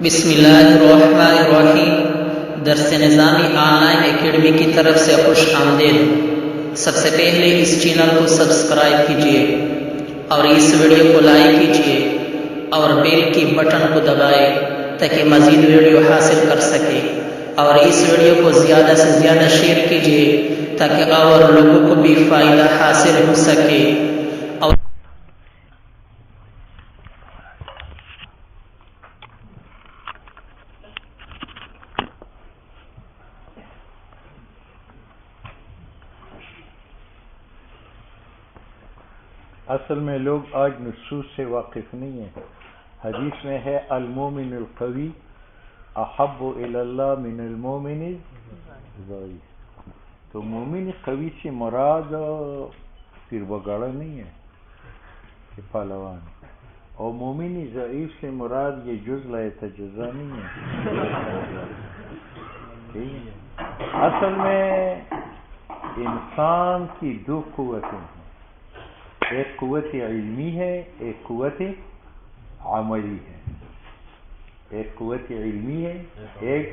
بسم اللہ الرحمن الرحیم۔ درس نظامی آن لائن اکیڈمی کی طرف سے خوش آمدید۔ سب سے پہلے اس چینل کو سبسکرائب کیجیے اور اس ویڈیو کو لائک کیجیے اور بیل کی بٹن کو دبائے تاکہ مزید ویڈیو حاصل کر سکے، اور اس ویڈیو کو زیادہ سے زیادہ شیئر کیجیے تاکہ اور لوگوں کو بھی فائدہ حاصل ہو سکے۔ اور اصل میں لوگ آج نصوص سے واقف نہیں ہیں۔ حدیث میں ہے المومن القوی احب الی اللہ من المومن الضعیف۔ تو مومن قوی سے مراد پیر بگاڑا نہیں ہے کہ پہلوان، اور مومن ضعیف سے مراد یہ جز لا یتجزا نہیں ہے۔ اصل میں انسان کی دو قوتیں ہیں، ایک قوت علمی ہے، ایک قوت عملی ہے۔ ایک قوت علمی ہے، ایک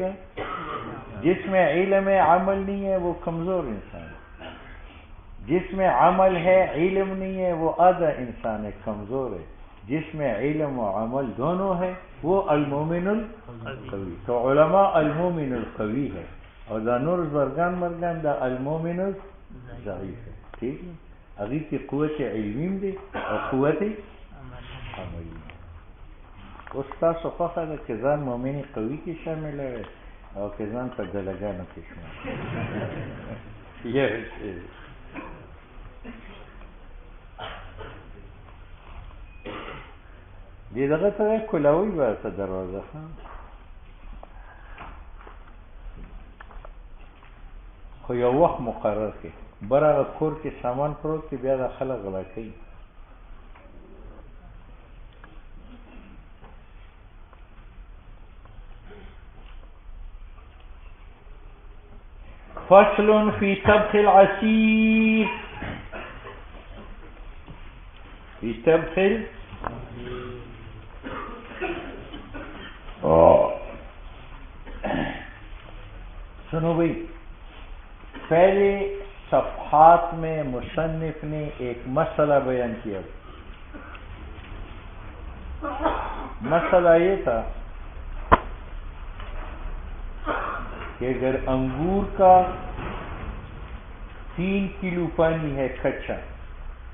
جس میں علم عمل نہیں ہے وہ کمزور انسان ہے، جس میں عمل ہے علم نہیں ہے وہ آدھا انسان ہے، کمزور ہے۔ جس میں علم و عمل دونوں ہے وہ المومن القوی۔ تو علماء المومن القوی ہے، اور دا نور زرگان مرگان دا المومن الضعیف ہے۔ ٹھیک ہے، ابھی کی قوت علمیم دے اور قوت عملی دے۔ استاد صفحہ دا کزان مومن قوی کی شامل ہے اور کزان پر دلگانو کی شامل یہ رشتے دی دغه ته کلاوی باسه دروازه خو یو وخت مقرر کې برغه کور کې سامان پروت کې بیا د خلک غلا کوي۔ فصل فی طبخ العصیر، فی طبخ سنو بھائی، پہلے صفحات میں مصنف نے ایک مسئلہ بیان کیا۔ مسئلہ یہ تھا کہ اگر انگور کا 3 کلو پانی ہے کچا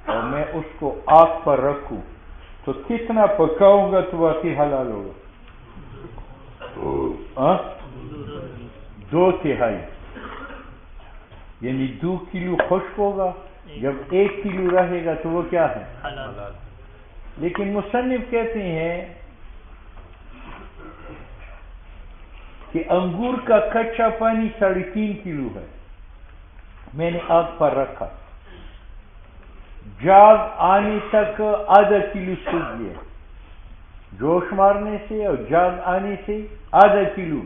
اور میں اس کو آگ پر رکھوں تو کتنا پکاؤں گا تو واقعی حلال ہوگا؟ 2/3، یعنی 2 کلو خشک ہوگا، جب 1 کلو رہے گا تو وہ کیا ہے؟ حلال۔ لیکن مصنف کہتے ہیں کہ انگور کا کچا پانی 3.5 کلو ہے، میں نے آگ پر رکھا، جاگ آنے تک ½ کلو سوکھ گیا، جوش مارنے سے اور جاگ آنے سے ½ کلو،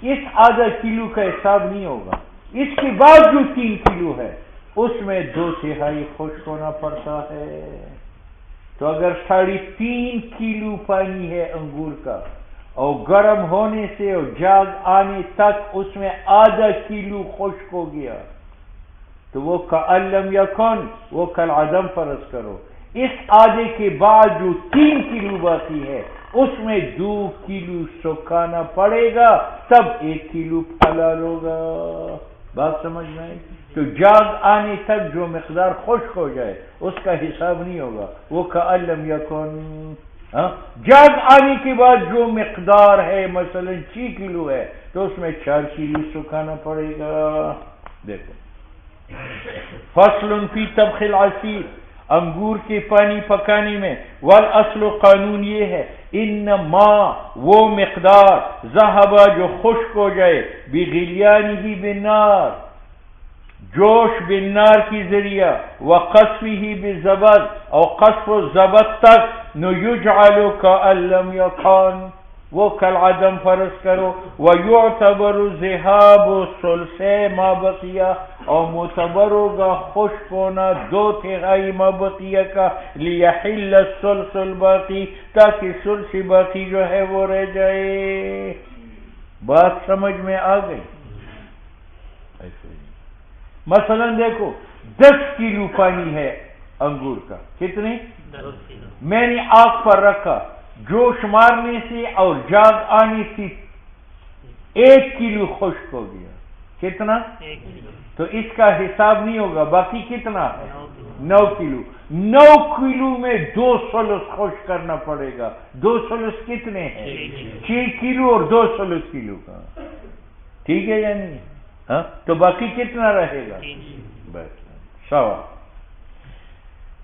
اس ½ کلو کا حساب نہیں ہوگا۔ اس کے بعد جو 3 کلو ہے اس میں 2/3 خشک ہونا پڑتا ہے۔ تو اگر 3.5 کلو پانی ہے انگور کا اور گرم ہونے سے اور جاگ آنے تک اس میں ½ کلو خشک ہو گیا تو وہ کأن لم یکن، وہ کالعدم فرض کرو۔ اس آدھے کے بعد جو 3 کلو باقی ہے اس میں 2 کلو سکھانا پڑے گا، تب 1 کلو حلال ہوگا۔ بات سمجھ میں آئی؟ تو جاگ آنے تک جو مقدار خشک ہو جائے اس کا حساب نہیں ہوگا، وہ کأن لم یکن۔ جاگ آنے کے بعد جو مقدار ہے مثلا 6 کلو ہے تو اس میں 4 کلو سکھانا پڑے گا۔ دیکھو، فصل فی طبخ العصیر، انگور کے پانی پکانے میں، والاصل قانون یہ ہے انما وہ مقدار ذہبہ جو خشک ہو جائے بغلیانہ بالنار، جوش بالنار کی ذریعہ، وقصفہ بالزبد اور قصف و زبد تک، نو یجعل کأن لم یکن، وہ کل عدم فرض کرو. وَيُعْتَبَرُ ذِهَابُ ثُلْثَي مَا بَقِيَ اور معتبر ہوگا خشک ہونا 2/3 ما بقیہ کا لِيَحِلَّ الثُّلْثُ الْبَاقِي تاکہ ثلث باقی جو ہے وہ رہ جائے. بات سمجھ میں آ گئی؟ مثلا دیکھو 10 کلو پانی ہے انگور کا. کتنے؟ 10 کلو. میں نے آگ پر رکھا, جوش مارنے سے اور جاگ آنے سے 1 کلو خشک ہو گیا. کتنا؟ 1 کلو. تو اس کا حساب نہیں ہوگا. باقی کتنا ہے؟ 9 کلو. 9 کلو میں 2 ثلث خشک کرنا پڑے گا. 2 ثلث کتنے ہیں؟ 6 کلو اور 2 ثلث کلو کا. ٹھیک ہے یا نہیں؟ ہاں تو باقی کتنا رہے گا؟ بس سوا.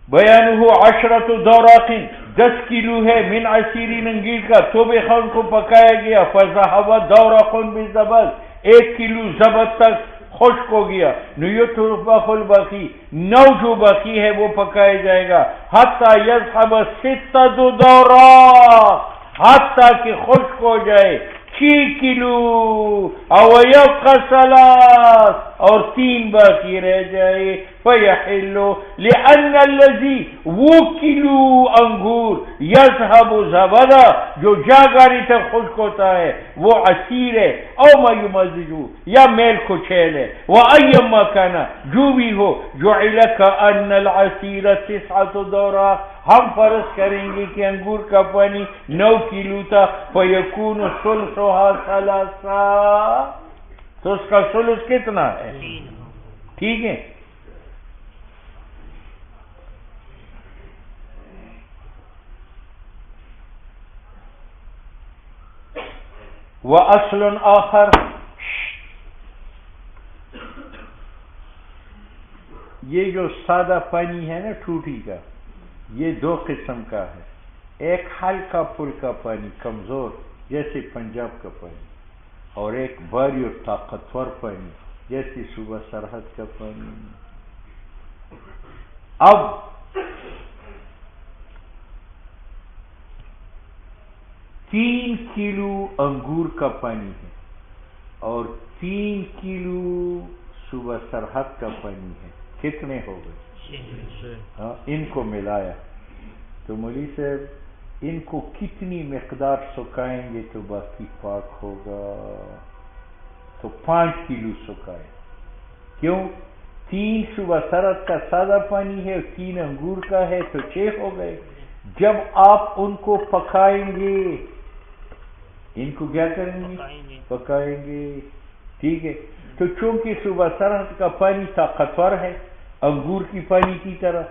بیانہ 10 دوراق 10 کلو ہے من عصیر انگیر کا طبخ ان کو پکایا گیا. فذهب دوراق بالزبد 1 کلو زبد تک خشک ہو گیا. نیطبخ الباقی 9 جو باقی ہے وہ پکایا جائے گا. حتی یذهب 6 دوراق حتی کہ خشک ہو جائے 6 کلو. او یبقى 3 اور 3 باقی رہ جائے. فیحل لأن الذی وہ کلو انگور یذهب زبدا جو جاگاری تک خشک ہوتا ہے وہ عصیر ہے. او ما یمزجو یا میل کچیل ہے. وَأَيَّمَّا كَانَ جو بھی ہو جعل كأن العصیر 9 دوراق ہم فرض کریں گے کہ انگور کا پانی 9 کلو تھا. فَيَكُونُ ثُلُثُهَا 3 تو اس کا ثلث کتنا ہے؟ ٹھیک ہے. وَأَصْلٌ آخر یہ جو سادہ پانی ہے نا ٹوٹی کا یہ 2 قسم کا ہے. ایک ہلکا پھلکا پانی کمزور جیسے پنجاب کا پانی اور ایک بھاری اور طاقتور پانی جیسے صوبہ سرحد کا پانی. اب 3 کلو انگور کا پانی ہے اور 3 کلو صوبہ سرحد کا پانی ہے. کتنے ہو گئے؟ ہاں ان کو ملایا تو مولوی صاحب ان کو کتنی مقدار سکھائیں گے تو باقی پاک ہوگا؟ تو 5 کلو سکھائے. کیوں؟ 3 صوبہ سرحد کا سادہ پانی ہے اور 3 انگور کا ہے تو 6 ہو گئے. جب آپ ان کو پکائیں گے ان کو کیا کریں گے؟ پکائیں گے. ٹھیک ہے. تو چونکہ صوبہ سرحد کا پانی طاقتور ہے انگور کی پانی کی طرح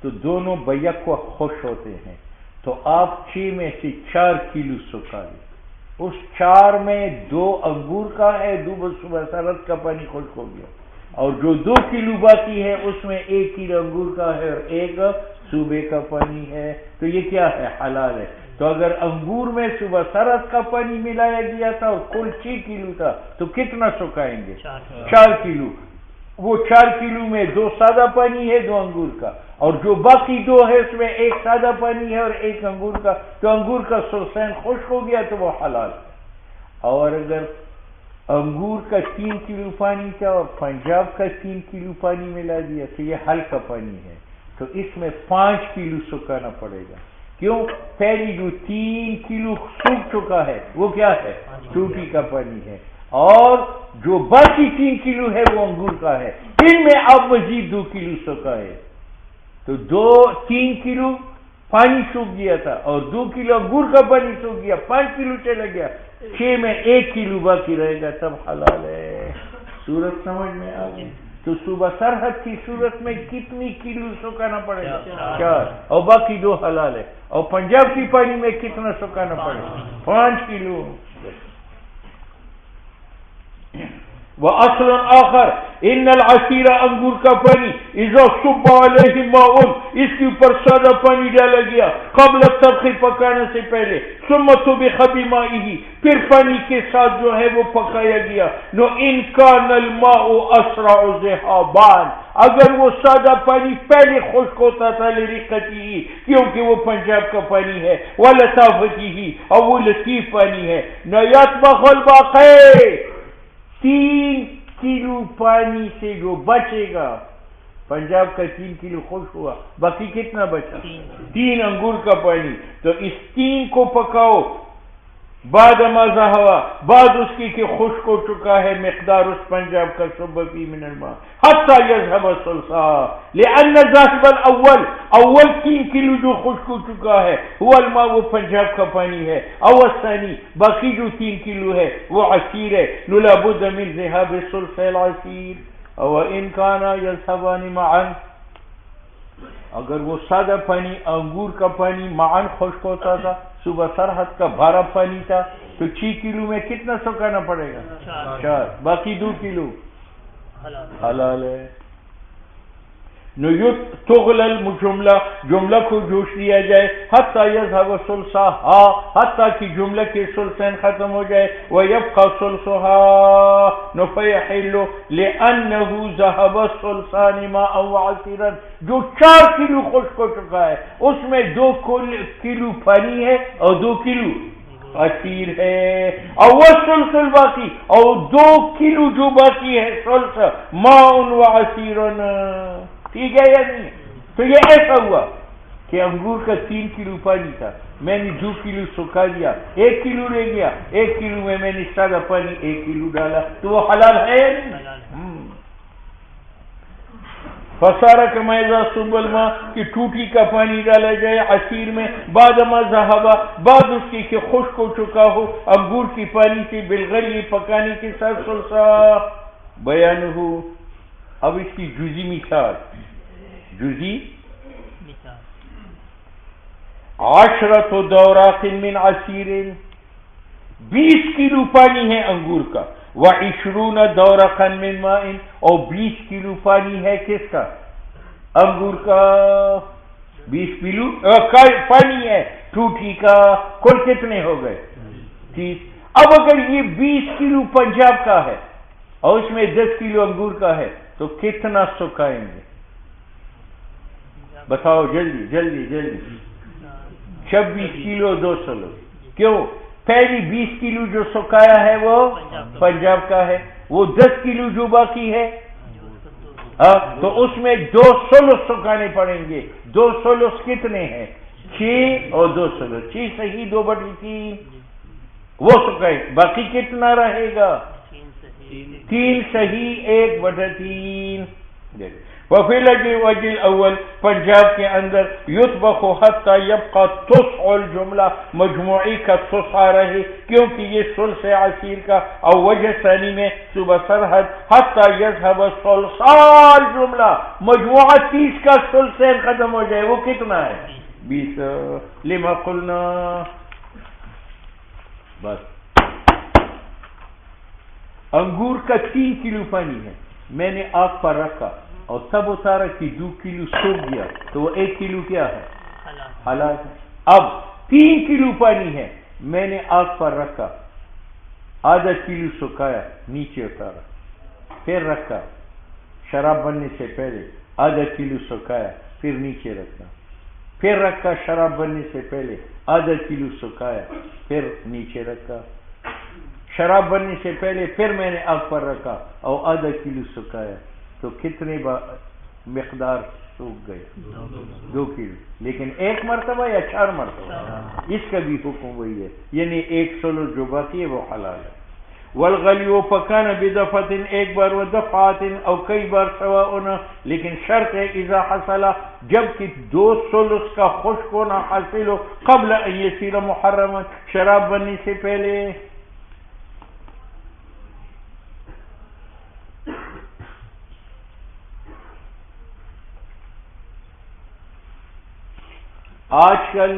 تو دونوں بیک وقت خوش ہوتے ہیں. تو آپ 6 میں سے 4 کلو سکھا لیں. اس 4 میں 2 انگور کا ہے 2 صوبہ سرحد کا پانی خشک ہو گیا اور جو 2 کلو باقی ہے اس میں 1 کلو انگور کا ہے اور 1 صوبے کا پانی ہے. تو یہ کیا ہے؟ حلال ہے. تو اگر انگور میں صوبہ سرحد کا پانی ملایا گیا تھا اور کل 6 کلو تھا تو کتنا سکھائیں گے؟ 4 کلو. وہ 4 کلو میں 2 سادہ پانی ہے 2 انگور کا اور جو باقی 2 ہے اس میں 1 سادہ پانی ہے اور 1 انگور کا. تو انگور کا ثلثین خشک ہو گیا تو وہ حلال ہے. اور اگر انگور کا 3 کلو پانی تھا اور پنجاب کا 3 کلو پانی ملا دیا تو یہ ہلکا پانی ہے تو اس میں 5 کلو سکھانا پڑے گا. کیوں؟ پہلی جو 3 کلو سوکھ چکا ہے وہ کیا ہے؟ ٹوٹی کا پانی ہے اور جو باقی 3 کلو ہے وہ انگور کا ہے. ان میں آپ مزید 2 کلو سکھائے تو 3 کلو پانی سوکھ گیا تھا اور 2 کلو انگور کا پانی سوکھ گیا 5 کلو چلا گیا. 6 میں 1 کلو باقی رہے گا تب حلال ہے. صورت سمجھ میں آ گئی؟ تو صوبہ سرحد کی صورت میں کتنی کلو سکھانا پڑے گا؟ 4 اور باقی 2 حلال ہے. اور پنجاب کی پانی میں کتنا سکھانا پڑے گا؟ 5 کلو. وَأَصْلٌ آخر ان العصیر انگور کا پانی اذا صب علیہ ماء اس کے اوپر سادہ پانی ڈالا گیا قبل الطبخ پکانے سے پہلے ثم طبخ بمائه پھر پانی کے ساتھ جو ہے وہ پکایا گیا. نو ان کان الماء اسرع ذهابا اگر وہ سادہ پانی پہلے خشک ہوتا تھا لرقتی ہی، کیونکہ وہ پنجاب کا پانی ہے، ولطافتی ہی، اور وہ لطیف پانی ہے، نہ یطبخ الباقی، 3 کلو پانی سے جو بچے گا، پنجاب کا 3 کلو خشک ہوا، باقی کتنا بچا؟ 3 انگور کا پانی، تو اس 3 کو پکاؤ بعد ما ذہوا، بعد اس کی کہ خشک ہو چکا ہے مقدار اس پنجاب کا، صبفی من الماء حتی یذهب الثلثا، لأن ذاهب اول 3 کلو جو خشک ہو چکا ہے هو الماء، وہ پنجاب کا پانی ہے، او الثانی باقی جو 3 کلو ہے وہ عصیر ہے، لولا بد من ذهاب الثلث العصیر، او ان كان يذهبان معا، اگر وہ سادہ پانی انگور کا پانی معاً خشک ہوتا تھا، صبح سرحد کا بھارا پانی تھا، تو 6 کلو میں کتنا سکانا پڑے گا؟ 4، باقی 2 کلو حلال ہے۔ نیت تغلل جملہ کو جوش دیا جائے، حتی یذهب ثلثها، حتی کہ جملہ کے ثلثین ختم ہو جائے، ویبقى ثلثها فیحل لأنه ذهب الثلثان ماء وعصیرا، جو 4 کلو خشک ہو چکا ہے اس میں 2 کلو پانی ہے اور 2 کلو عصیر ہے، اور والثلث الباقی، اور 2 کلو جو باقی ہے ثلث ماء وعصیر، ٹھیک ہے یا نہیں؟ تو یہ ایسا ہوا کہ انگور کا 3 کلو پانی تھا، میں نے 2 کلو سکھا دیا، 1 کلو رہ گیا، 1 کلو میں میں نے سادہ پانی 1 کلو ڈالا، تو وہ حلال ہے یا نہیں؟ فسارہ کما اذا صب الماء، کہ ٹوٹی کا پانی ڈالا جائے عصیر میں، بعد ما ذہبا، بعد اس کی کہ خشک ہو چکا ہو انگور کی پانی سے، بالغلی پکانے کے ساتھ، ثلثا بیان ہو۔ اب اس کی جزی مثال، جزی 10 دوراق من عصیر، 20 کلو پانی ہے انگور کا، و20 دورقا من ماء، اور 20 کلو پانی ہے کس کا؟ انگور کا، 20 کلو پانی ہے ٹوٹی کا، کل کتنے ہو گئے؟ 30۔ اب اگر یہ 20 کلو پنجاب کا ہے اور اس میں 10 کلو انگور کا ہے تو کتنا سکھائیں گے؟ بتاؤ جلدی جلدی جلدی۔ 26 کلو 200 لوگ، کیوں؟ پہلی 20 کلو جو سکھایا ہے وہ پنجاب کا ہے، وہ 10 کلو جو باقی ہے تو اس میں 2 ثلث سکھانے پڑیں گے۔ 2 ثلث کتنے ہیں؟ 6 اور 2 ثلث، 6 صحیح 2/3 وہ سکھائے، باقی کتنا رہے گا؟ 3 صحیح 1/3۔ وفی الوجه الاول، پنجاب کے اندر، یطبخ حتی یبقى تسع الجملہ، مجموعی کا تسع رہے کیونکہ یہ ثلث عصیر کا، اور وجہ ثانی میں صبح سرحد، حتی یذهب الثلث الجملہ، مجموعہ 30 کا ثلثین ختم ہو جائے، وہ کتنا ہے؟ 20۔ لما قلنا، بس انگور کا 3 کلو پانی ہے، میں نے آگ پر رکھا اور تب اتارا کہ 2 کلو سوکھ گیا، تو وہ 1 کلو کیا ہے؟ حلال ہے۔ اب 3 کلو پانی ہے، میں نے آگ پر رکھا، آدھا کلو سکھایا، نیچے اتارا، پھر رکھا، شراب بننے سے پہلے آدھا کلو سکھایا، پھر نیچے رکھا، پھر رکھا، شراب بننے سے پہلے آدھا کلو سکھایا، پھر نیچے رکھا، شراب بننے سے پہلے پھر میں نے آگ پر رکھا اور آدھا کلو سکھایا، تو کتنے مقدار سوکھ گئے؟ 2 کلو، لیکن 1 مرتبہ یا 4 مرتبہ؟ اس کا بھی حکم وہی ہے، یعنی 1 ثلث جو باقی ہے وہ حلال ہے۔ والغلیو پکانا بدفعت، ایک بار، و دفعات او کئی بار، سواء، لیکن شرط ہے اذا حصل، جب کہ 2 ثلث کا خشک ہونا حاصل ہو، قبل ان یصیر محرما، شراب بننے سے پہلے۔ آج کل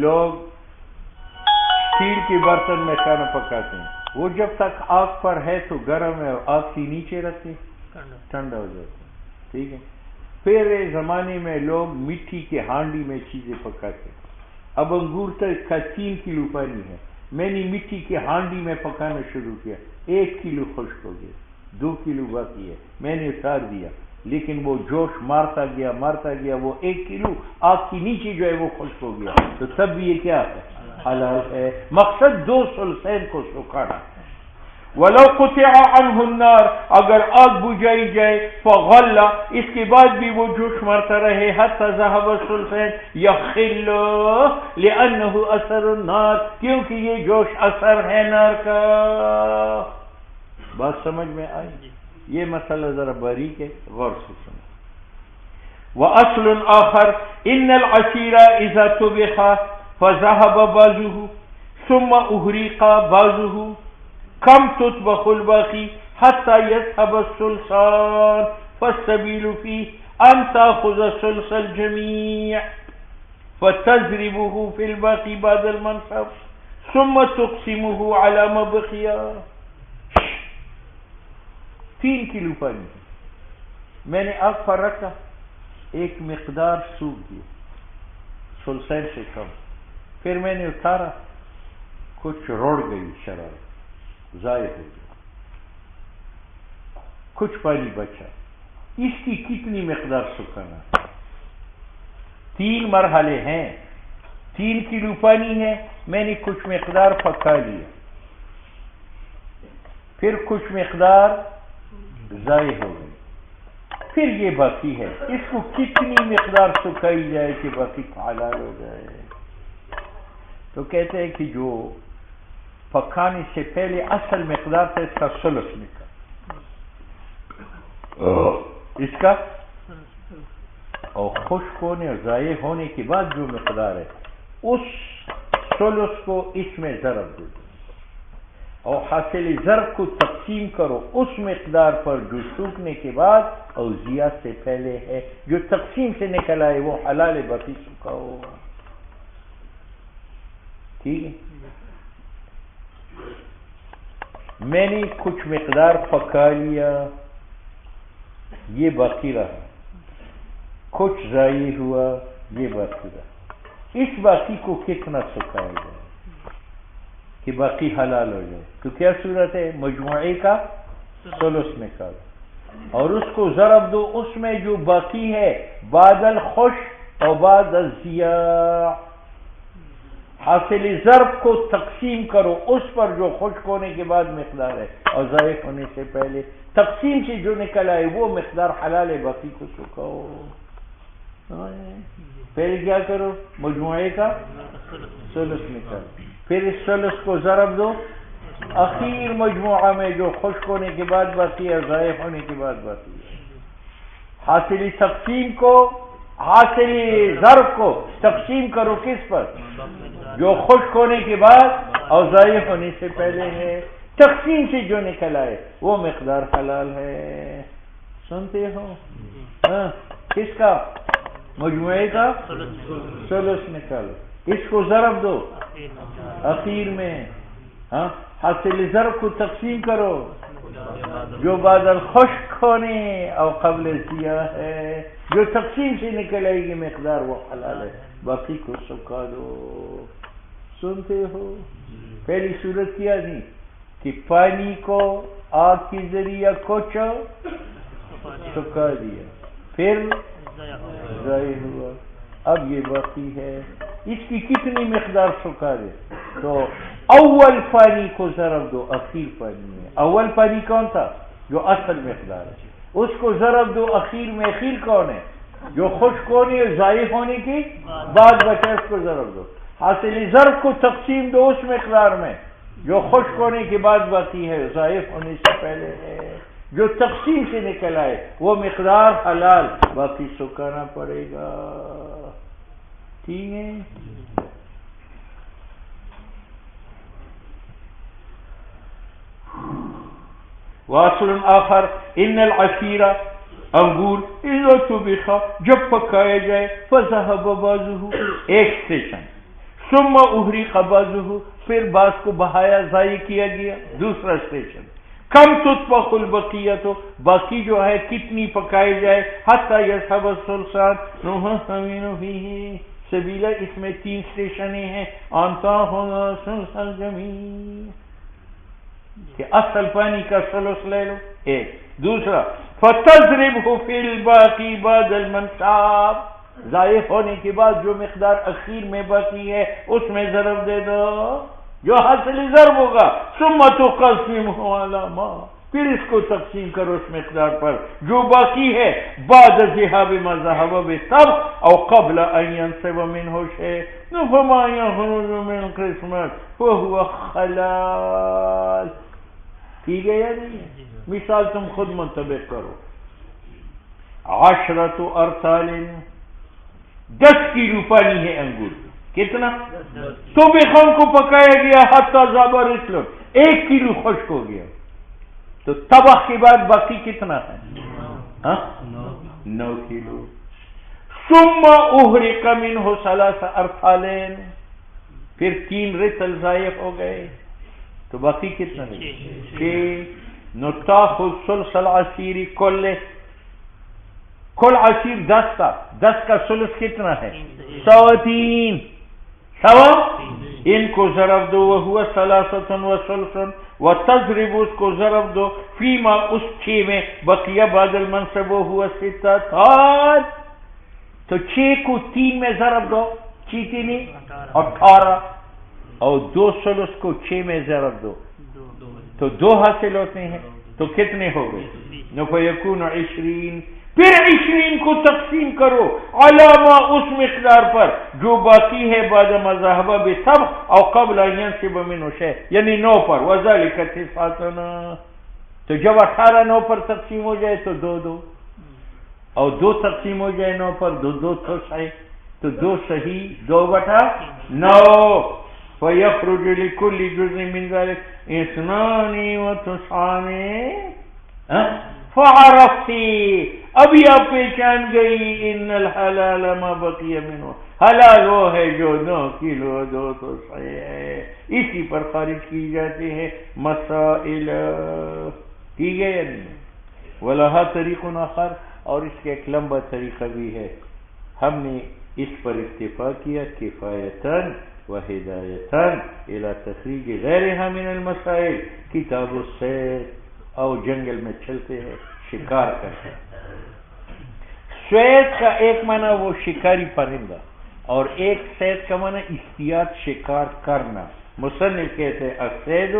لوگ اسٹیل کے برتن میں کھانا پکاتے ہیں، وہ جب تک آگ پر ہے تو گرم ہے، اور آگ سے نیچے رکھتے ٹھنڈا ہو جاتا ہے، ٹھیک ہے۔ پہلے زمانے میں لوگ مٹی کے ہانڈی میں چیزیں پکاتے، اب انگور کا 3 کلو پانی ہے، میں نے مٹی کے ہانڈی میں پکانا شروع کیا، 1 کلو خشک ہو گیا، 2 کلو باقی ہے، میں نے اتار دیا، لیکن وہ جوش مارتا گیا وہ 1 کلو آگ کی نیچے جو ہے وہ خشک ہو گیا، تو تب بھی یہ کیا ہے؟ حلال ہے۔ مقصد 2 ثلثین کو سکھانا۔ وَلَوْ قُطِعَ عَنْهُ النَّارِ، اگر آگ بجھائی جائے، فَغَلَّ، اس کے بعد بھی وہ جوش مارتا رہے، حَتَّى ذَهَبَ الثُّلْثَيْنِ يَخِلُّ لِأَنَّهُ أَثَرُ النَّارِ، کیونکہ یہ جوش اثر ہے نار کا۔ بات سمجھ میں آئی؟ یہ مسئلہ ذرا باریک ہے، غور سے سنیں۔ وَأَصْلٌ آخر إِنَّ الْعَصِيرَ إِذَا طُبِخَ فَذَهَبَ بَعْضُهُ ثُمَّ أُهْرِقَ بَعْضُهُ کم تطبخ الباقی حتی یذهب الثلثان فالسبیل فیہ ان تأخذ ثلث الجمیع فتضربه فی الباقی بعد المنصب ثم تقسمه على ما بقی۔ 3 کلو پانی میں نے آگ پر رکھا، ایک مقدار سوکھ گئی ثلثین سے کم، پھر میں نے اتارا، کچھ رڑ گئی شرار، ضائع ہو گیا، کچھ پانی بچا، اس کی کتنی مقدار سکھانا؟ 3 مرحلے ہیں، 3 کلو پانی ہے، میں نے کچھ مقدار پکا لیا، پھر کچھ مقدار ضائع ہو گئی، پھر یہ باقی ہے، اس کو کتنی مقدار سکھائی جائے کہ باقی حلال ہو جائے؟ تو کہتے ہیں کہ جو پکانے سے پہلے اصل مقدار سے اس کا ثلث نکال، اس کا، اور خشک ہونے اور ضائع ہونے کے بعد جو مقدار ہے اس ثلث کو اس میں ضرب دے دو، اور حاصل ضرب کو تقسیم کرو اس مقدار پر جو سوکھنے کے بعد اور ضیاء سے پہلے ہے، جو تقسیم سے نکل آئے وہ حلال باقی سکھاؤ۔ ٹھیک ہے، میں نے کچھ مقدار پکا لیا، یہ باقی رہا، کچھ ضائع ہوا، یہ باقی رہا، اس باقی کو کتنا سکھایا جائے کہ باقی حلال ہو جائے؟ تو کیا صورت ہے؟ مجموعے کا ثلث نکالو اور اس کو ضرب دو اس میں جو باقی ہے بعد الخشک اور بعد الضیاء، حاصل ضرب کو تقسیم کرو اس پر جو خشک ہونے کے بعد مقدار ہے اور ضائع ہونے سے پہلے، تقسیم سے جو نکل آئے وہ مقدار حلال ہے، باقی کو سکھاؤ۔ پہلے کیا کرو؟ مجموعے کا ثلث نکالو، پھر اس ثلث کو ضرب دو اخیر مجموعہ میں جو خشک ہونے کے بعد باقی ہے، ضائع ہونے کے بعد باقی ہے، حاصل تقسیم کو، حاصل ضرب کو تقسیم کرو کس پر؟ جو خشک ہونے کے بعد اور ضائع ہونے سے پہلے ہے، تقسیم سے جو نکل آئے وہ مقدار حلال ہے۔ سنتے ہو؟ کس کا؟ مجموعے کا ثلث نکالو، اس کو ضرب دو اخیر میں، حاصل ضرب کو تقسیم کرو جو بعد الخشک ہونے اور قبل ضیاء ہے، جو تقسیم سے نکل آئے گی مقدار وہ حلال ہے، باقی کو سکھا دو۔ سنتے ہو؟ پہلی صورت کیا نہیں کہ پانی کو آگ کے ذریعہ کچھ سکھا دیا، پھر ضائع ہوا، اب یہ باقی ہے، اس کی کتنی مقدار سکھا دے؟ تو اول پانی کو ضرب دو اخیر پانی میں، اول پانی کون تھا؟ جو اصل مقدار ہے، اس کو ضرب دو اخیر میں، اخیر کون ہے؟ جو خشک ہونے اور ضائع ہونے کی بعد بچا، اس کو ضرب دو، حاصل ضرب کو تقسیم دو اس مقدار میں جو خشک ہونے کے بعد باقی ہے، ضائع ہونے سے پہلے ہے، جو تقسیم سے نکل آئے وہ مقدار حلال، باقی سکھانا پڑے گا۔ ٹھیک ہے؟ واصل آخر ان العصیر، انگور، اذا طبخ، جب پکایا جائے، فذهب بعضه، ایک اسٹیشن، ثم احرق بعضه، پھر بعض کو بہایا، ضائع کیا گیا، دوسرا اسٹیشن، کم تطبخ البقیت، باقی جو ہے کتنی پکائی جائے، حتی یذهب الثلثان نحن فیہ سبیلا، اس میں 3 اسٹیشنیں ہیں، انتا ہونا ثلث الجمیع، کہ اصل پانی کا ثلث لے لو ایک، دوسرا فتضربه فی الباقی بعد المنصاب، ضائع ہونے کے بعد جو مقدار اخیر میں باقی ہے اس میں ضرب دے دو، جو حاصل ضرب ہوگا. ثم تقسمه علی ما، پھر اس کو تقسیم کرو اس مقدار پر جو باقی ہے. بعد ذهاب ما ذهب بالسبق او قبل ان ينصب منه شيء فما يخرج من قسمت فهو خلال. ٹھیک ہے یا نہیں؟ مثال تم خود منتبہ کرو. 10 ارطال، 10 کلو پانی ہے انگور. کتنا؟ تو بخام کو پکایا گیا حتی ذاب رسل، 1 کلو خشک ہو گیا. تو طبخ کے بعد باقی کتنا ہے؟ 9 کلو. ثم احرق منه 3 ارطال، پھر 3 رطل ضائع ہو گئے تو باقی کتنا ہے؟ 6. نتاخذ ثلث العصیر کل عصیر 10 تھا، 10 کا ثلث کتنا ہے؟ 3 سوا. ان کو ضرب دو وہو 3 وثلث، وتضرب اس کو ضرب دو فیما اس 6 میں بقیہ بعد المنصب وہو 6. تو 6 کو 3 میں ضرب دو، 6 نہیں 18، اور 2 ثلث کو 6 میں ضرب دو تو 2 حاصل ہوتے ہیں. تو کتنے ہو گئے؟ فیکون 20. پھر 20 کو تقسیم کرو علامہ اس مقدار پر جو باقی ہے بعد ما ذهب بسبق او قبل ان ينصب منه شيء، یعنی 9 پر. وذلك 9. تو جب 18 9 پر تقسیم ہو جائے تو 2 اور 2 تقسیم ہو جائے 9 پر 2 تو صحیح، تو 2 صحیح 2/9. فيخرج لكل جزء من ذلك 92. فعرفتی، ابھی آپ پہچان گئی ان الحلال ما بقی منه، حلال وہ ہے جو 9 کلو 2 تو صحیح ہے. اسی پر خارج کی جاتے ہیں مسائل. ٹھیک ہے یا نہیں؟ ولہا طریق آخر، اور اس کا ایک لمبا طریقہ بھی ہے. ہم نے اس پر اکتفا کیا کفایتاً و ہدایتاً الی تخریج غیرها من المسائل. کتاب الصید، اور جنگل میں چلتے ہیں شکار کرتے ہیں. صید کا ایک معنی وہ شکاری پرندہ، اور ایک صید کا معنی احتیاط شکار کرنا. مصنف کہتے ہیں الصید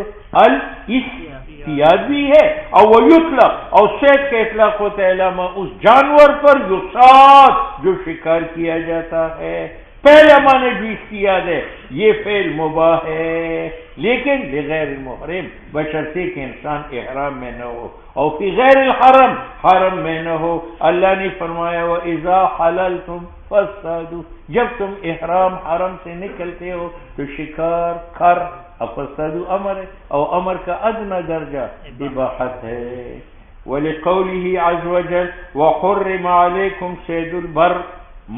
الاحتیاط بھی ہے، اور وہ یطلق، اور صید کا اطلاق ہوتا ہے علامہ اس جانور پر یصاد جو شکار کیا جاتا ہے. پہلا معنی جو احتیاط ہے یہ فعل مباح ہے، لیکن بغیر المحرم، بشرطے کہ انسان احرام میں نہ ہو، اور فی غیر الحرم، حرم میں نہ ہو. اللہ نے فرمایا وَإِذَا حَلَلْتُمْ فَاصْطَادُوا، جب تم احرام حرم سے نکلتے ہو تو شکار کر. فَاصْطَادُوا امر ہے، اور امر کا ادنی درجہ اباحت ہے. وَلِقَوْلِهِ عَزَّ وَجَلَّ وَحُرِّمَ عَلَيْكُمْ صَيْدُ الْبَرِّ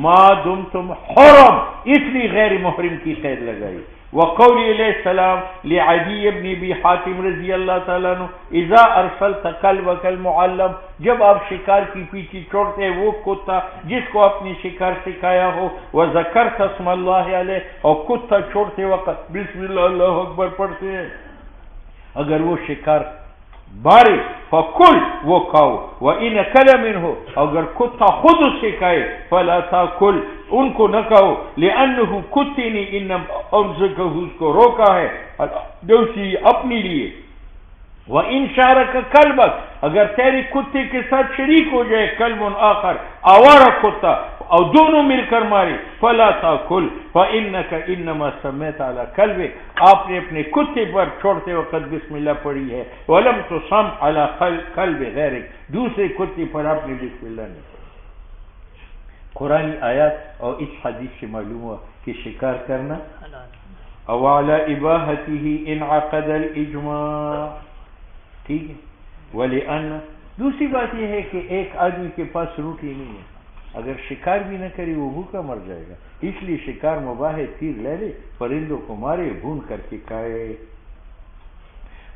ما دمتم حرم، اس لیے غیر محرم کی قید لگائی. وقول علیہ السلام لعدی بن ابی حاتم رضی اللہ تعالیٰ عنہ اذا ارسلت کلبک المعلم، جب آپ شکار کی پیچھے چھوڑتے ہیں وہ کتا جس کو آپ نے شکار سکھایا ہو، وذکرت اسم اللہ علیہ، اور کتا چھوڑتے وقت بسم اللہ اللہ اکبر پڑھتے ہیں، اگر وہ شکار بارے فکل وہ کھاؤ، وَإِنَ كَلَ مِنْهُ، اگر کتا خود اس سے کھائے فَلَا تَأْكُلْ، ان کو نہ کھاؤ، لِأَنَّهُ کتے نے انما امسکہ اس کو روکا ہے دوسری اپنے لیے. وَإِنْ شَارَكَ كَلْبَكَ، اگر تیرے کتے کے ساتھ شریک ہو جائے کلب آخر آوارہ کتا، اور دونوں مل کر مارے، فَلَا تَأْكُلْ فَإِنَّكَ إِنَّمَا سَمَّيْتَ عَلَى كَلْبِكَ، آپ نے اپنے کتے پر چھوڑتے وقت بسم اللہ پڑھی ہے. وَلَمْ تُسَمْ عَلَى كَلْبِ غَيْرِكَ، دوسرے کتے پر آپ نے بسم اللہ نہیں پڑھی. قرآن آیات اور اس حدیث سے معلوم ہوا کہ شکار کرنا وَعَلَى إِبَاحَتِهِ انعقد الْإِجْمَاعُ. ٹھیک ہے. وَلِأَنَّ، دوسری بات یہ ہے کہ ایک آدمی کے پاس روٹی نہیں ہے، اگر شکار بھی نہ کرے وہ بھوکا مر جائے گا، اس لیے شکار مباح ہے، تیر لے لے، پرندوں کو مارے، بھون کر کے کھائے.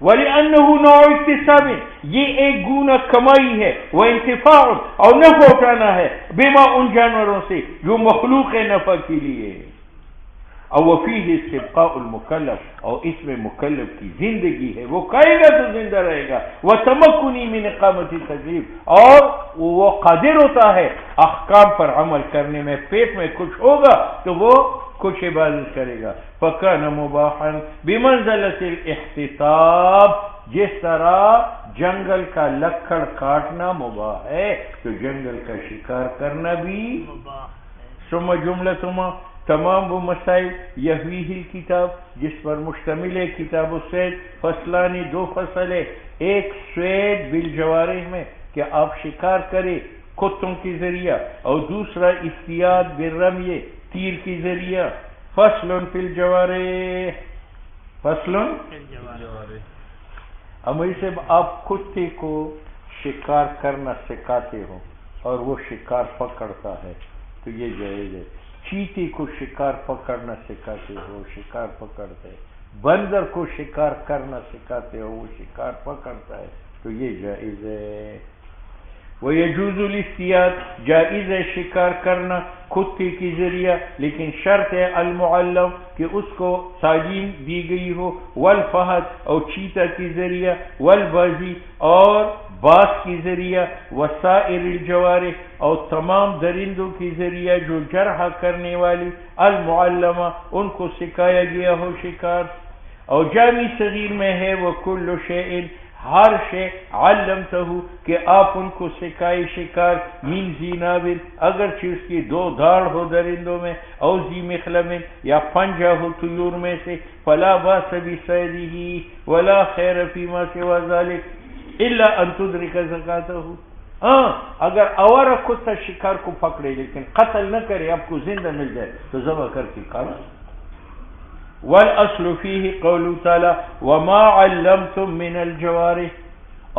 وَلِأَنَّهُ نَوْعُ اكْتِسَابٍ، یہ ایک گنا کمائی ہے، وَانْتِفَاعٌ، اور نفع اٹھانا ہے، بما ان جانوروں سے جو مخلوق ہے نفع کے لیے. اور وفیہ استبقاء المکلف، اور اس میں مکلف کی زندگی ہے، وہ کہے گا تو زندہ رہے گا، وتمکنی من اقامت التکلیف، اور وہ قادر ہوتا ہے احکام پر عمل کرنے میں، پیٹ میں کچھ ہوگا تو وہ کچھ عبادت کرے گا. فکان مباحا بمنزلۃ الاحتساب، جس طرح جنگل کا لکڑ کاٹنا مباح ہے تو جنگل کا شکار کرنا بھی ثم جملتما، تمام وہ مسائل یحویہ الکتاب جس پر مشتمل ہے کتاب الصید، فصلانی، دو فصل ہے، ایک صید بالجوارح میں کہ آپ شکار کرے کتوں کے ذریعہ، اور دوسرا اصطیاد بالرمی، تیر کے ذریعہ. فصل فی الجوارح، فصل امر سے آپ کتے کو شکار کرنا سکھاتے ہو اور وہ شکار پکڑتا ہے تو یہ جائز ہے. چیتے کو شکار پکڑنا سکھاتے ہو، شکار پکڑتا ہے. بندر کو شکار کرنا سکھاتے ہو، وہ شکار پکڑتا ہے تو یہ جائز ہے. وَيَجُوزُ الْاصْطِيَادُ، جائز ہے شکار کرنا کتے کے ذریعہ، لیکن شرط ہے المعلم کہ اس کو تعلیم دی گئی ہو، والفہد اور چیتا کے ذریعہ، والبازی اور باز کے ذریعہ، وسائر الجوارح اور تمام درندوں کے ذریعہ جو جرح کرنے والی، المعلمہ ان کو سکھایا گیا ہو شکار. اور جامع صغیر میں ہے وَكُلُّ شَيْءٍ، ہر شے علمتہ کہ آپ ان کو سکھائے شکار، من ذی ناب اگرچہ اس کی دو دھاڑ ہو درندوں میں، او ذی مخلب یا پنجہ ہو طیور میں سے، فلا باس بصیدہ ولا خیر فیما سوا ذلک الا ان تدرک زکاتہ. ہاں اگر آوارہ کتا شکار کو پکڑے لیکن قتل نہ کرے، آپ کو زندہ مل جائے تو ذبح کر کے کھانا. والاصل فیہ قول تعالی وما علمتم من الجوارح،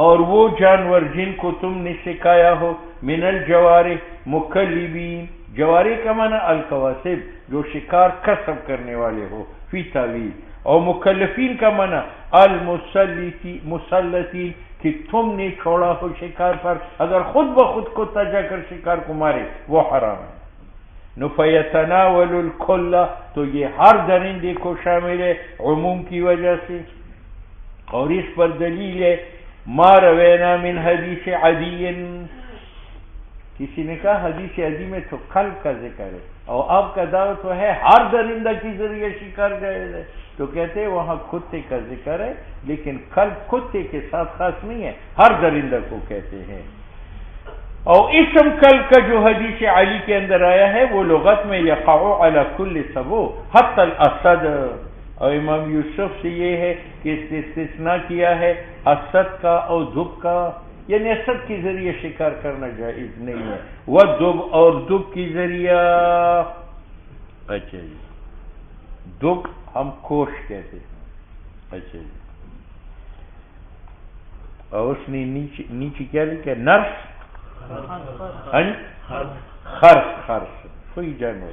اور وہ جانور جن کو تم نے سکھایا ہو، من الجوارح مکلبین، جوارح کا معنی الکواسب جو شکار کسب کرنے والے ہو، فی تعویل، اور مکلفین کا معنی المسلطین کہ تم نے چھوڑا ہو شکار پر، اگر خود بخود کتا جا کر شکار کو مارے وہ حرام ہے. فیتناول الکل، تو یہ ہر درندے کو شامل ہے عموم کی وجہ سے. اور اس پر دلیل ہے ما روینا من حدیث عدی، کسی نے کہا حدیث عدی میں تو کلب کا ذکر ہے اور آپ کا دعویٰ تو ہے ہر درندہ کے ذریعے شکار جائز ہے، تو کہتے ہیں وہاں کتے کا ذکر ہے لیکن کلب کتے کے ساتھ خاص نہیں ہے، ہر درندہ کو کہتے ہیں. اور اسم کلب کا جو حدیث علی کے اندر آیا ہے وہ لغت میں یقع علی کل سبو حتی الاسد، اور امام یوسف سے یہ ہے کہ اس نے استثناء کیا ہے اسد کا اور دب کا، یعنی اسد کے ذریعے شکار کرنا جائز نہیں ہے، وہ دب اور دب کے ذریعہ. اچھا جی، دب ہم کوش کہتے ہیں. اچھا جی، اور اس نے نیچے کیا لکھا نرس، خرس کوئی جانور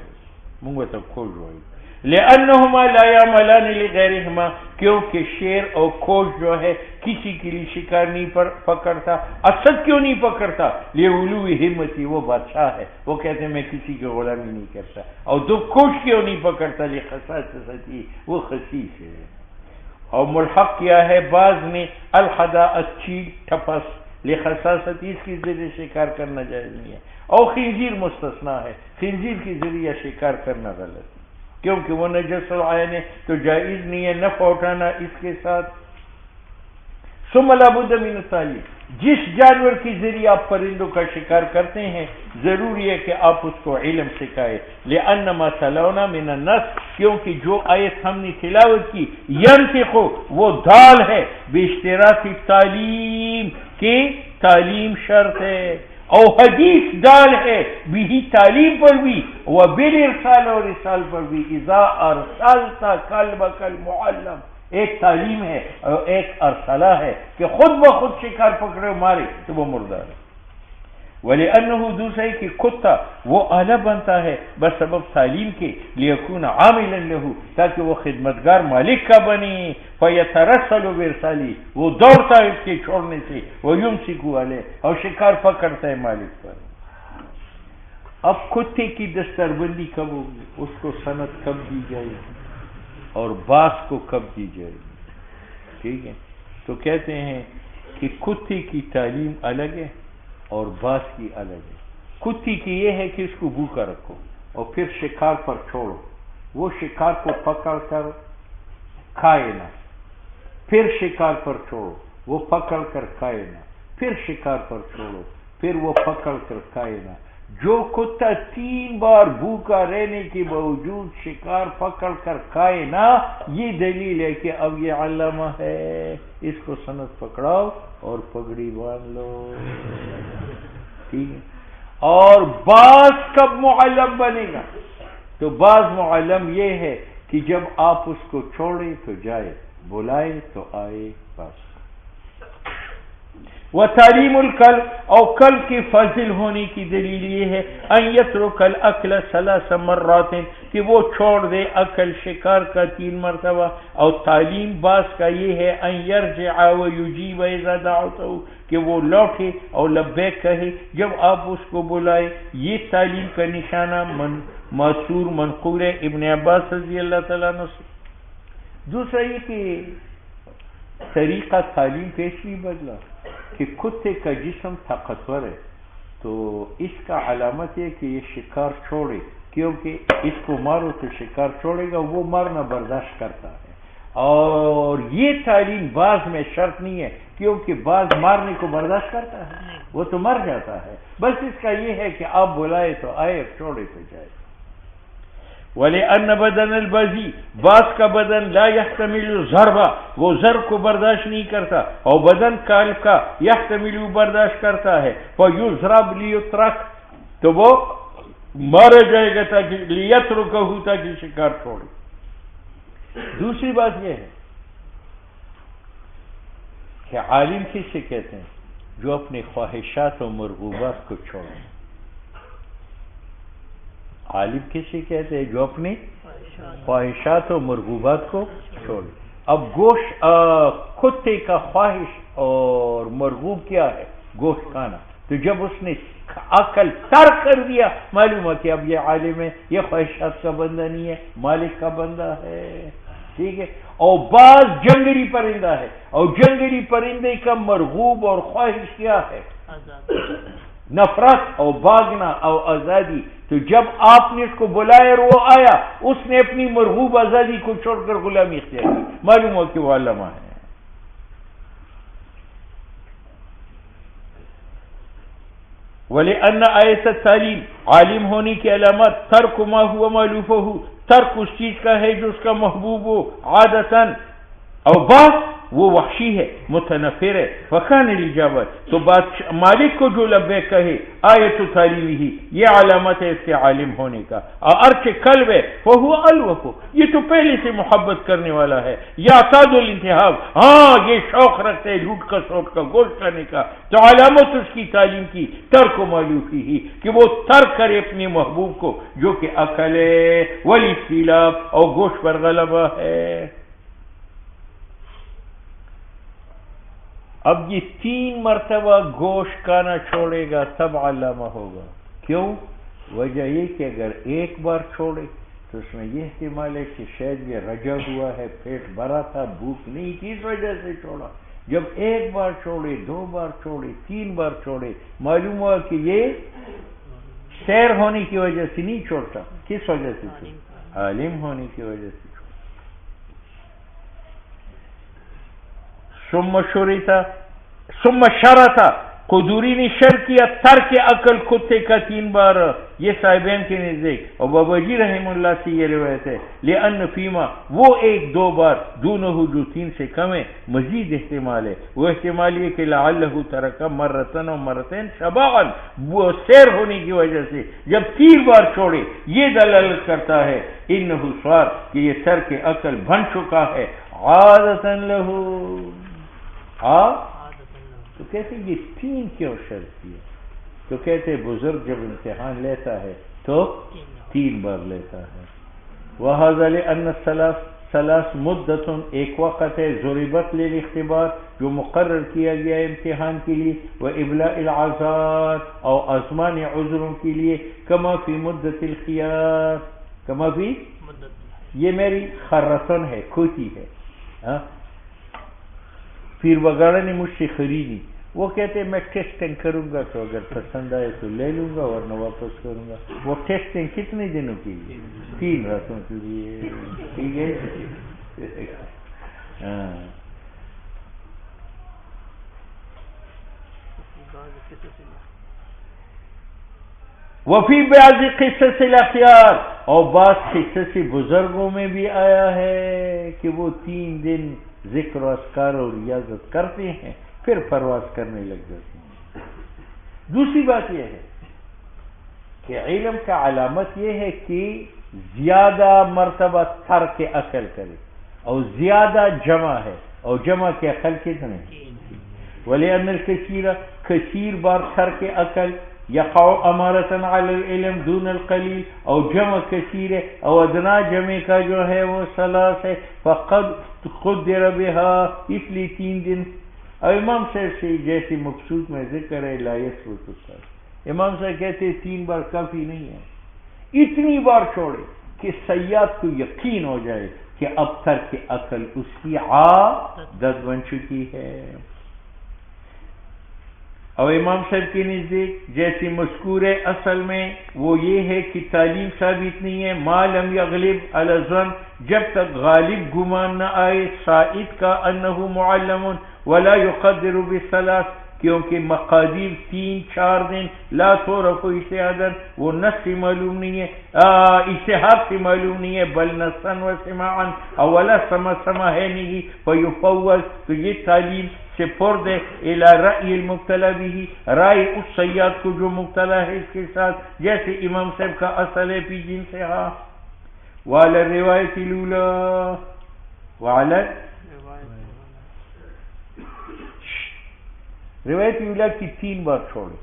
منگو تک کھوج ہوئی. لأنہما لا یعملان لغیرہما، کیونکہ شیر اور کھوج جو ہے کسی کے لیے شکار نہیں پکڑتا. اسد کیوں نہیں پکڑتا؟ لعلو ہمتی، وہ بادشاہ ہے، وہ کہتے ہیں میں کسی کی غلامی نہیں کرتا. اور دو کھوج کیوں نہیں پکڑتا؟ لخصاصتی، وہ خصیص ہے. اور ملحق کیا ہے بعض نے الحدا اچھی ٹھپس، لخصاصتی اس کی ذریعے شکار کرنا جائز نہیں ہے. اور خنزیر مستثنا ہے، خنزیر کی ذریعہ شکار کرنا غلط ہے کیونکہ وہ نجس العین ہے تو جائز نہیں ہے نفع اٹھانا اس کے ساتھ. ثم لا بد من التعلیم، جس جانور کے ذریعے آپ پرندوں کا شکار کرتے ہیں ضروری ہے کہ آپ اس کو علم سکھائے. لأن ما تلونا من النص، کیونکہ جو آیت ہم نے تلاوت کی ینطق، وہ دال ہے باشتراط تعلیم کی، تعلیم شرط ہے، اور حدیث دال ہے بھی تعلیم پر بھی، وبالارسال اور ارسال پر بھی. اذا ارسلت کلبک المعلم، ایک تعلیم ہے اور ایک ارسلہ ہے کہ خود بخود شکار پکڑے و مارے تو وہ مردار ہے. وَلِأَنَّهُ دوسرے کہ کتا وہ آلہ بنتا ہے بس سبب تعلیم کے، لِيَكُونَ عَامِلًا لَهُ تاکہ وہ خدمتگار مالک کا بنے. فَيَتَرَسَّلُ بِإِرْسَالِهِ، وہ دوڑتا ہے اس کے چھوڑنے سے، وَيُمْسِكُ عَلَيْهِ اور شکار پکڑتا ہے مالک پر. اب کتے کی دستربندی کب ہوگی، اس کو سند کب دی جائے گی اور باز کو کب دی جائے گی؟ ٹھیک ہے، تو کہتے ہیں کہ کتے کی تعلیم الگ ہے اور باز کی الگ ہے۔ کتی کی یہ ہے کہ اس کو بھوکا رکھو اور پھر شکار پر چھوڑو، وہ شکار کو پکڑ کر کھائے نہ، پھر شکار پر چھوڑو وہ پکڑ کر کھائے نہ، پھر شکار پر چھوڑو پھر وہ پکڑ کر کھائے نہ۔ جو کتا 3 بار بھوکا رہنے کے باوجود شکار پکڑ کر کھائے نہ، یہ دلیل ہے کہ اب یہ علامہ ہے، اس کو سند پکڑاؤ اور پگڑی باندھ لو۔ ٹھیک ہے، اور باز کب معلم بنے گا؟ تو باز معلم یہ ہے کہ جب آپ اس کو چھوڑے تو جائے، بلائے تو آئے، بس۔ وتعلیم الکلب، اور کلب کے فاضل ہونے کی دلیل یہ ہے ان یترک الاکل 3 مرات، کہ وہ چھوڑ دے اکل شکار کا 3 مرتبہ۔ اور تعلیم باز کا یہ ہے ان یرجع ویجیب اذا دعوتہ، کہ وہ لوٹے اور لبیک کہے جب آپ اس کو بلائے۔ یہ تعلیم کا نشانہ ماثور منقول ہے ابن عباس رضی اللہ تعالیٰ عنہ سے۔ دوسرا یہ کہ طریقہ تعلیم کا اس لیے بدلا کہ کتے کا جسم طاقتور ہے، تو اس کا علامت ہے کہ یہ شکار چھوڑے، کیونکہ اس کو مارو تو شکار چھوڑے گا، وہ مارنا برداشت کرتا ہے۔ اور یہ تعلیم باز میں شرط نہیں ہے، کیونکہ باز مارنے کو برداشت کرتا ہے، وہ تو مر جاتا ہے۔ بس اس کا یہ ہے کہ آپ بلائے تو آئے، چھوڑے تو جائے۔ وَلِأَنَّ بَدَنَ الْبَزِي، باز کا بدن لا يحتمل ضربہ، وہ ضرب کو برداشت نہیں کرتا، اور بدن کلب کا يحتمل برداشت کرتا ہے، فَيُضْرَبْ لِيُتْرَكْ، تو وہ مارا جائے گا تاکہ لِيَتْرُكَهُ، تاکہ شکار چھوڑے۔ دوسری بات یہ ہے کہ عالم کسے کہتے ہیں؟ جو اپنے خواہشات و مرغوبات کو چھوڑے۔ عالم کسے کہتے ہیں؟ جو اپنے خواہشات و مرغوبات کو چھوڑے۔ اب گوشت، کتے کا خواہش اور مرغوب کیا ہے؟ گوشت کھانا۔ تو جب اس نے عقل ترک کر دیا، معلوم ہے کہ اب یہ عالم ہے، یہ خواہشات کا بندہ نہیں ہے، مالک کا بندہ ہے۔ ٹھیک ہے، اور بعض جنگلی پرندہ ہے، اور جنگلی پرندے کا مرغوب اور خواہش کیا ہے؟ نفرت اور بھاگنا اور آزادی۔ تو جب آپ نے اس کو بلایا اور وہ آیا، اس نے اپنی مرغوب آزادی کو چھوڑ کر غلامی اختیار کی، معلوم ہو کہ وہ علامہ ہے۔ وَلِأَنَّ آیَةَ التعلیم، عالم ہونے کی علامت ترک ما ہوا مألوفہ، ترک اس چیز کا ہے جو اس کا محبوب ہو، عادتاً، اور بعض وہ وحشی ہے، متنفر ہے، فکان الاجابت، تو مالک کو جو لبیک کہے، آیت تعلیم ہی، یہ علامت ہے اس کے عالم ہونے کا۔ اور ارچ قلب ہے فہو الوف، یہ تو پہلے سے محبت کرنے والا ہے، یا اعتاد الانتہاب، ہاں یہ شوق رکھتے ہے لوٹ کا سوٹ کا، گوشت کھانے کا، تو علامت اس کی تعلیم کی ترک و مالوفی ہی، کہ وہ ترک کرے اپنے محبوب کو جو کہ عقل ہے، والاستیلاء، اور گوشت پر غلبہ ہے۔ اب یہ 3 مرتبہ گوشت کھانا چھوڑے گا تب علامہ ہوگا۔ کیوں؟ وجہ یہ کہ اگر ایک بار چھوڑے تو اس میں یہ احتمال ہے کہ شاید یہ رجا ہوا ہے، پیٹ بھرا تھا، بھوک نہیں تھی، اس وجہ سے چھوڑا۔ جب 1 بار چھوڑے، 2 بار چھوڑے، 3 بار چھوڑے، معلوم ہوا کہ یہ سیر ہونے کی وجہ سے نہیں چھوڑتا۔ کس وجہ سے چھوڑا؟ عالم ہونے کی وجہ سے۔ ثم شرط، قدوری نے شرط کیا ترک عقل کتے کا 3 بار، یہ صاحبین کے نزدیک، اور باباجی رحم اللہ سے یہ روایت ہے، لأن فیما، وہ 1-2 بار، دونہ جو 3 سے کم ہے، مزید احتمال ہے، وہ احتمال یہ کہ لعلہ ترک مرتن و مرتين شبعا، وہ سیر ہونے کی وجہ سے جب 3 بار چھوڑے، یہ دلالت کرتا ہے انہ صار، کہ یہ ترک عقل بن چکا ہے، عادتا لہو، تو کہتے ہیں یہ 3 کیوں شرط کیا؟ تو کہتے ہیں بزرگ جب امتحان لیتا ہے تو 3 بار لیتا ہے۔ وَهَذَا لِأَنَّ ثلاث مدتن ایک وقت ہے ضربت للاختبار جو مقرر کیا گیا ہے امتحان کے لیے، و ابلاء العذار اور آزمان عذروں کے لیے، کما فی مدت الخیار، کما فی یہ میری خرسن ہے، کھوتی ہے، پیر وغیرہ نے مجھ سے خریدی، وہ کہتے ہیں میں ٹیسٹنگ کروں گا تو اگر پسند آئے تو لے لوں گا ورنہ واپس کروں گا۔ وہ ٹیسٹنگ کتنے دنوں کے لیے؟ 3 راتوں کے لیے، ٹھیک ہے۔ وفی بعض قصص الاخیار، اور بعض قصص بزرگوں میں بھی آیا ہے کہ وہ 3 دن ذکر و اذکار اور ریاضت کرتے ہیں پھر پرواز کرنے لگ جاتے ہیں۔ دوسری بات یہ ہے کہ علم کا علامت یہ ہے کہ زیادہ مرتبہ ترک عقل کرے، اور زیادہ جمع ہے، اور جمع کے عقل کتنے ہیں؟ وَلِأَنَّ الْكَثِيرَ کثیر بار ترک عقل یقع امارتاً علی العلم دون القلیل، اور جمع کثیر ہے، اور ادنا جمع کا جو ہے وہ ثلاث ہے، فقد قدر بها، اس لیے 3 دن۔ اور امام صاحب سے جیسے مقصود میں ذکر ہے لا يثبت الصلاة، امام صاحب کہتے ہیں 3 بار کافی نہیں ہے، اتنی بار چھوڑے کہ سیاد کو یقین ہو جائے کہ اب ترک عقل اس کی عادت بن چکی ہے۔ اور امام صاحب کے نزدیک جیسے مذکور ہے اصل میں وہ یہ ہے کہ تعلیم ثابت نہیں ہے، ما لم یغلب علی الظن، جب تک غالب گمان نہ آئے سائد کا انہ معلم ولا یقدر بالثلاث، کیونکہ مقادیر 3-4 دن لا تعرف اجتہادا، وہ نص سے معلوم نہیں ہے، اجتہاد سے معلوم نہیں ہے، بل نصا و سماعا، اولا سما ہے نہیں، فیفوض، تو یہ تعلیم سپرد ہے الی رأی المبتلا به، رائے اس سیاد کو جو مبتلا ہے اس کے ساتھ، جیسے امام صاحب کا اصل ہے فی جنس ہا، وعلی الروایت الاولی، وعلی روایت اولا کی 3 بار چھوڑے،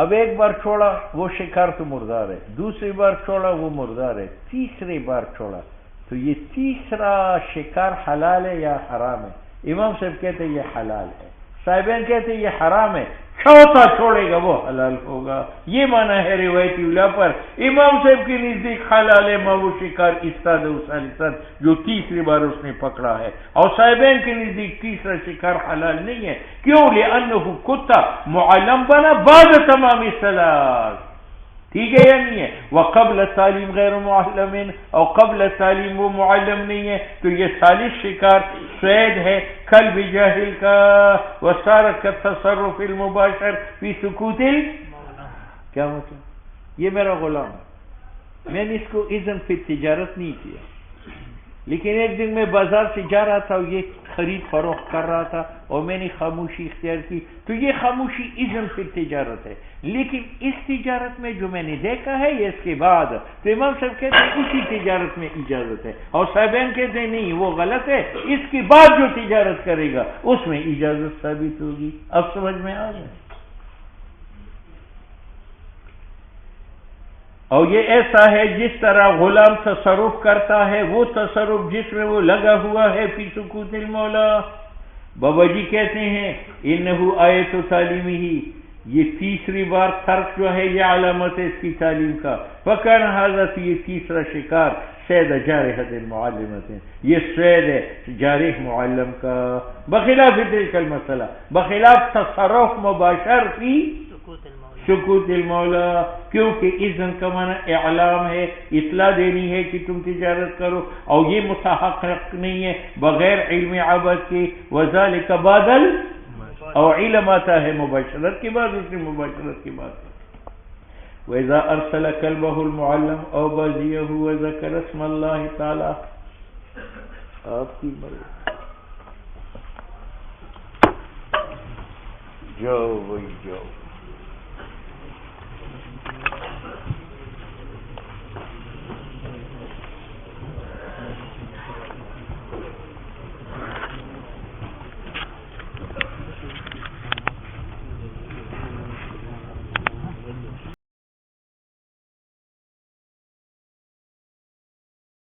اب ایک بار چھوڑا وہ شکار تو مردار ہے، دوسری بار چھوڑا وہ مردار ہے، تیسری بار چھوڑا تو یہ تیسرا شکار حلال ہے یا حرام ہے؟ امام صاحب کہتے ہیں یہ حلال ہے، صاحبین کہتے ہیں یہ حرام ہے، چوتھا چھوڑے گا وہ حلال ہوگا، یہ معنی ہے روایت اولا پر۔ امام صاحب کے نزدیک حلال ہے وہ شکار استاد جو تیسری بار اس نے پکڑا ہے، اور صاحبین کے نزدیک تیسرا شکار حلال نہیں ہے، کیوں؟ لأنہ کتا معلم بنا بعد تمام الثلاث، ٹھیک ہے یا نہیں ہے؟ وقبل تعلیم غیر معلم، اور قبل تعلیم وہ معلم نہیں ہے، تو یہ ثالث شکار سید ہے، کلب جاہل کا، وصارت کا تصرف المباشر فی سکوت کیا مطلب؟ یہ میرا غلام ہے، میں نے اس کو اذن پہ تجارت نہیں کیا، لیکن ایک دن میں بازار سے جا رہا تھا، یہ خرید فروخت کر رہا تھا اور میں نے خاموشی اختیار کی، تو یہ خاموشی اذن پہ تجارت ہے، لیکن اس تجارت میں جو میں نے دیکھا ہے یہ اس کے بعد، تو امام صاحب کہتے ہیں اسی تجارت میں اجازت ہے، اور صاحبین کہتے ہیں نہیں وہ غلط ہے، اس کے بعد جو تجارت کرے گا اس میں اجازت ثابت ہوگی۔ اب سمجھ میں آ گیا؟ اور یہ ایسا ہے جس طرح غلام تصرف کرتا ہے، وہ تصرف جس میں وہ لگا ہوا ہے فی سکوت المولا۔ بابا جی کہتے ہیں انہو آیت و تعلیمی ہی، یہ تیسری بار ترک جو ہے یہ علامت ہے اس کی تعلیم کا، فکر حضرت یہ تیسرا شکار سید جارحۃ المعلمت، یہ سید ہے جارح معلم کا، بخلاف تلک المسئلہ، بخلاف تصرف مباشر فی سکوت المولا، کیونکہ اذن کا معنی اعلام ہے، اطلاع دینی ہے کہ تم تجارت کرو، اور یہ متحقق نہیں ہے بغیر علم عبد کے، وذالک بادل، اور علم آتا ہے مباشرت کے بعد، اس نے مباشرت کے بعد۔ وَإِذَا أَرْسَلَ كَلْبَهُ الْمُعَلَّمُ أَوْ بَازِيَهُ وَذَكَرَ اسْمَ اللَّهِ تَعَالَى، آپ کی مرضی، جاؤ وہی جاؤ۔